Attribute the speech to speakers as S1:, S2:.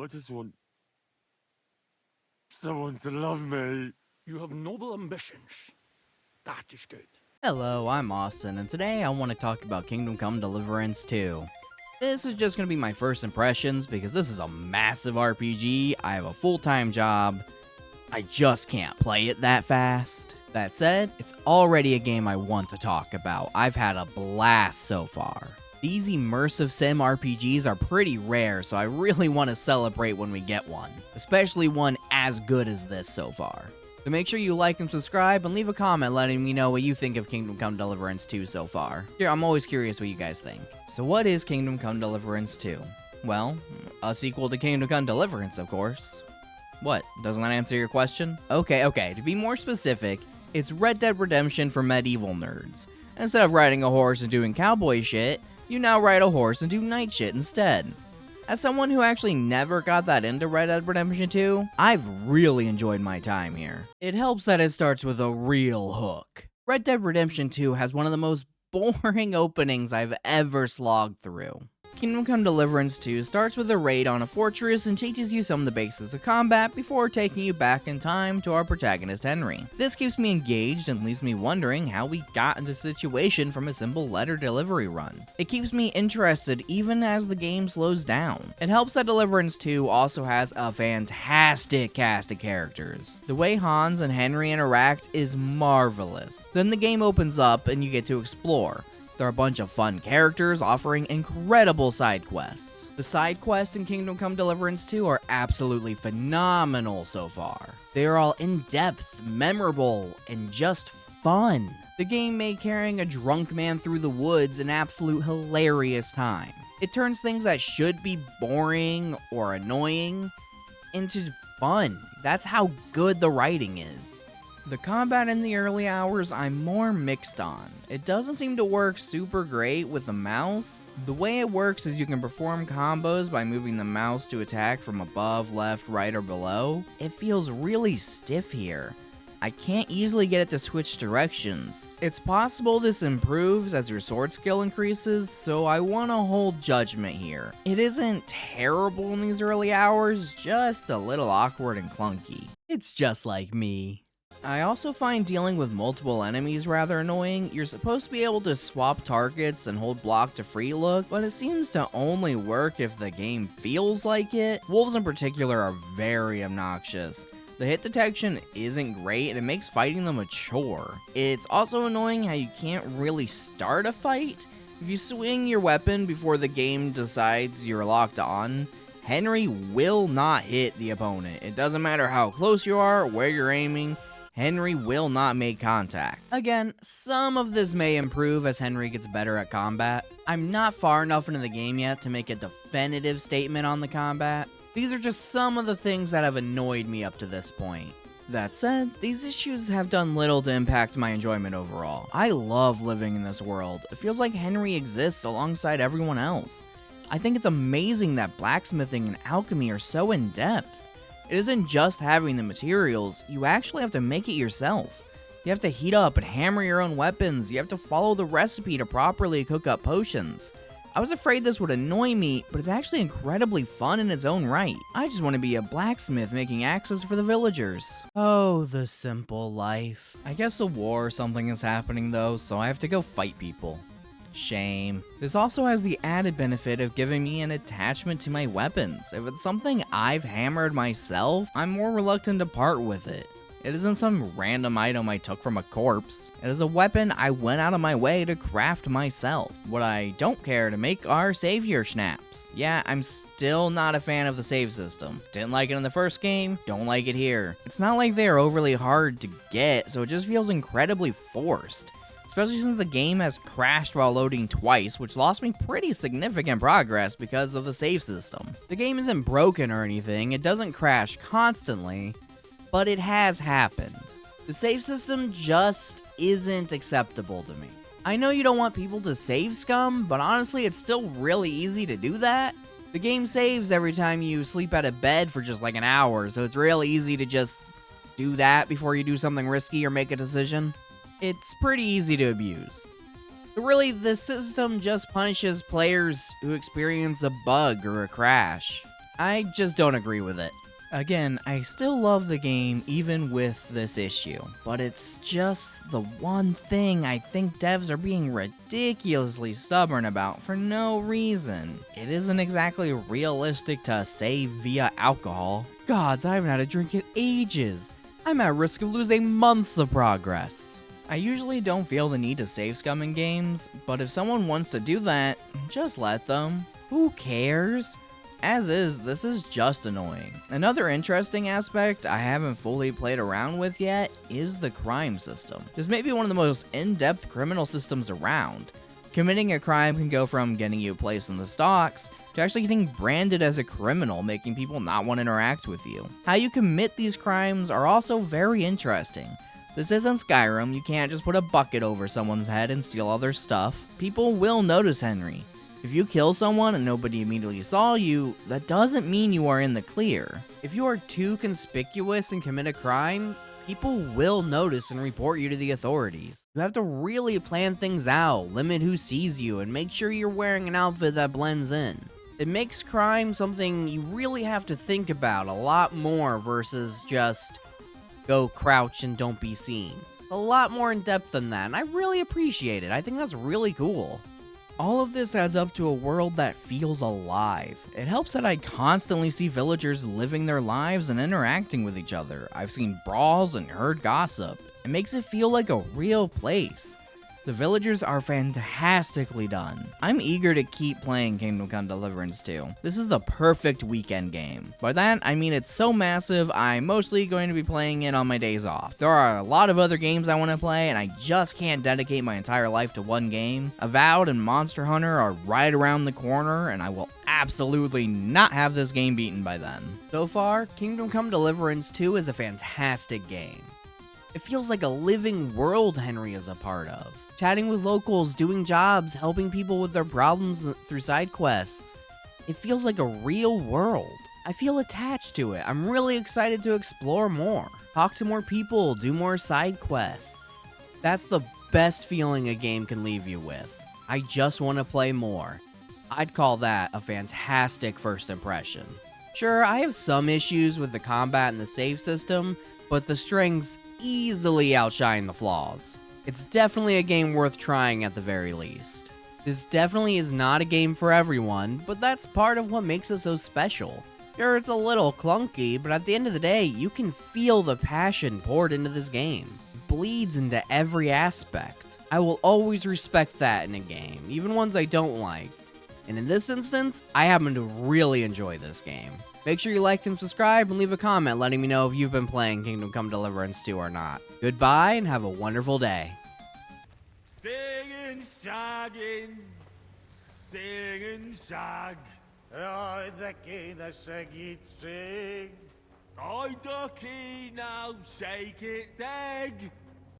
S1: I just want someone to love me.
S2: You have noble ambitions. That is good.
S3: Hello, I'm Austin, and today I want to talk about Kingdom Come Deliverance 2. This is just going to be my first impressions because this is a massive RPG, I have a full-time job, I just can't play it that fast. That said, it's already a game I want to talk about. I've had a blast so far. These immersive sim RPGs are pretty rare, so I really want to celebrate when we get one, especially one as good as this so far. So make sure you like and subscribe and leave a comment letting me know what you think of Kingdom Come Deliverance 2 so far. I'm always curious what you guys think. So what is Kingdom Come Deliverance 2? Well, a sequel to Kingdom Come Deliverance, of course. What, doesn't that answer your question? Okay, to be more specific, it's Red Dead Redemption for medieval nerds. Instead of riding a horse and doing cowboy shit, you now ride a horse and do knight shit instead. As someone who actually never got that into Red Dead Redemption 2, I've really enjoyed my time here. It helps that it starts with a real hook. Red Dead Redemption 2 has one of the most boring openings I've ever slogged through. Kingdom Come Deliverance 2 starts with a raid on a fortress and teaches you some of the basics of combat before taking you back in time to our protagonist Henry. This keeps me engaged and leaves me wondering how we got in this situation from a simple letter delivery run. It keeps me interested even as the game slows down. It helps that Deliverance 2 also has a fantastic cast of characters. The way Hans and Henry interact is marvelous. Then the game opens up and you get to explore. There are a bunch of fun characters offering incredible side quests. The side quests in Kingdom Come Deliverance 2 are absolutely phenomenal so far. They are all in-depth, memorable, and just fun. The game made carrying a drunk man through the woods an absolute hilarious time. It turns things that should be boring or annoying into fun. That's how good the writing is. The combat in the early hours I'm more mixed on. It doesn't seem to work super great with the mouse. The way it works is you can perform combos by moving the mouse to attack from above, left, right, or below. It feels really stiff here. I can't easily get it to switch directions. It's possible this improves as your sword skill increases, so I want to hold judgment here. It isn't terrible in these early hours, just a little awkward and clunky. It's just like me. I also find dealing with multiple enemies rather annoying. You're supposed to be able to swap targets and hold block to free look, but it seems to only work if the game feels like it. Wolves in particular are very obnoxious. The hit detection isn't great and it makes fighting them a chore. It's also annoying how you can't really start a fight. If you swing your weapon before the game decides you're locked on, Henry will not hit the opponent. It doesn't matter how close you are or where you're aiming, Henry will not make contact. Again, some of this may improve as Henry gets better at combat. I'm not far enough into the game yet to make a definitive statement on the combat. These are just some of the things that have annoyed me up to this point. That said, these issues have done little to impact my enjoyment overall. I love living in this world. It feels like Henry exists alongside everyone else. I think it's amazing that blacksmithing and alchemy are so in-depth. It isn't just having the materials, you actually have to make it yourself. You have to heat up and hammer your own weapons, you have to follow the recipe to properly cook up potions. I was afraid this would annoy me, but it's actually incredibly fun in its own right. I just want to be a blacksmith making axes for the villagers. Oh, the simple life. I guess a war or something is happening though, so I have to go fight people. Shame. This also has the added benefit of giving me an attachment to my weapons. If it's something I've hammered myself, I'm more reluctant to part with it. It isn't some random item I took from a corpse. It is a weapon I went out of my way to craft myself. What I don't care to make are savior snaps. Yeah, I'm still not a fan of the save system. Didn't like it in the first game, don't like it here. It's not like they're overly hard to get, so it just feels incredibly forced. Especially since the game has crashed while loading twice, which lost me pretty significant progress because of the save system. The game isn't broken or anything, it doesn't crash constantly, but it has happened. The save system just isn't acceptable to me. I know you don't want people to save scum, but honestly it's still really easy to do that. The game saves every time you sleep out of bed for just like an hour, so it's real easy to just do that before you do something risky or make a decision. It's pretty easy to abuse. But really, the system just punishes players who experience a bug or a crash. I just don't agree with it. Again, I still love the game even with this issue, but it's just the one thing I think devs are being ridiculously stubborn about for no reason. It isn't exactly realistic to save via alcohol. Gods, I haven't had a drink in ages. I'm at risk of losing months of progress. I usually don't feel the need to save scum in games, but if someone wants to do that, just let them. Who cares? As is, this is just annoying. Another interesting aspect I haven't fully played around with yet is the crime system. This may be one of the most in-depth criminal systems around. Committing a crime can go from getting you placed in the stocks to actually getting branded as a criminal, making people not want to interact with you. How you commit these crimes are also very interesting. This isn't Skyrim, you can't just put a bucket over someone's head and steal all their stuff. People will notice Henry. If you kill someone and nobody immediately saw you, that doesn't mean you are in the clear. If you are too conspicuous and commit a crime, people will notice and report you to the authorities. You have to really plan things out, limit who sees you, and make sure you're wearing an outfit that blends in. It makes crime something you really have to think about a lot more versus just go crouch and don't be seen. A lot more in depth than that, and I really appreciate it. I think that's really cool. All of this adds up to a world that feels alive. It helps that I constantly see villagers living their lives and interacting with each other. I've seen brawls and heard gossip. It makes it feel like a real place. The villagers are fantastically done. I'm eager to keep playing Kingdom Come Deliverance 2. This is the perfect weekend game. By that, I mean it's so massive, I'm mostly going to be playing it on my days off. There are a lot of other games I want to play, and I just can't dedicate my entire life to one game. Avowed and Monster Hunter are right around the corner, and I will absolutely not have this game beaten by then. So far, Kingdom Come Deliverance 2 is a fantastic game. It feels like a living world Henry is a part of. Chatting with locals, doing jobs, helping people with their problems through side quests. It feels like a real world. I feel attached to it. I'm really excited to explore more. Talk to more people, do more side quests. That's the best feeling a game can leave you with. I just want to play more. I'd call that a fantastic first impression. Sure, I have some issues with the combat and the save system, but the strengths easily outshine the flaws. It's definitely a game worth trying at the very least. This definitely is not a game for everyone, but that's part of what makes it so special. Sure, it's a little clunky, but at the end of the day, you can feel the passion poured into this game. It bleeds into every aspect. I will always respect that in a game, even ones I don't like. And in this instance, I happen to really enjoy this game. Make sure you like and subscribe and leave a comment letting me know if you've been playing Kingdom Come Deliverance 2 or not. Goodbye and have a wonderful day.
S2: Singing, shagging, singing, shag.
S1: Oh, the keen a sing.
S2: I ducky now, shake its egg.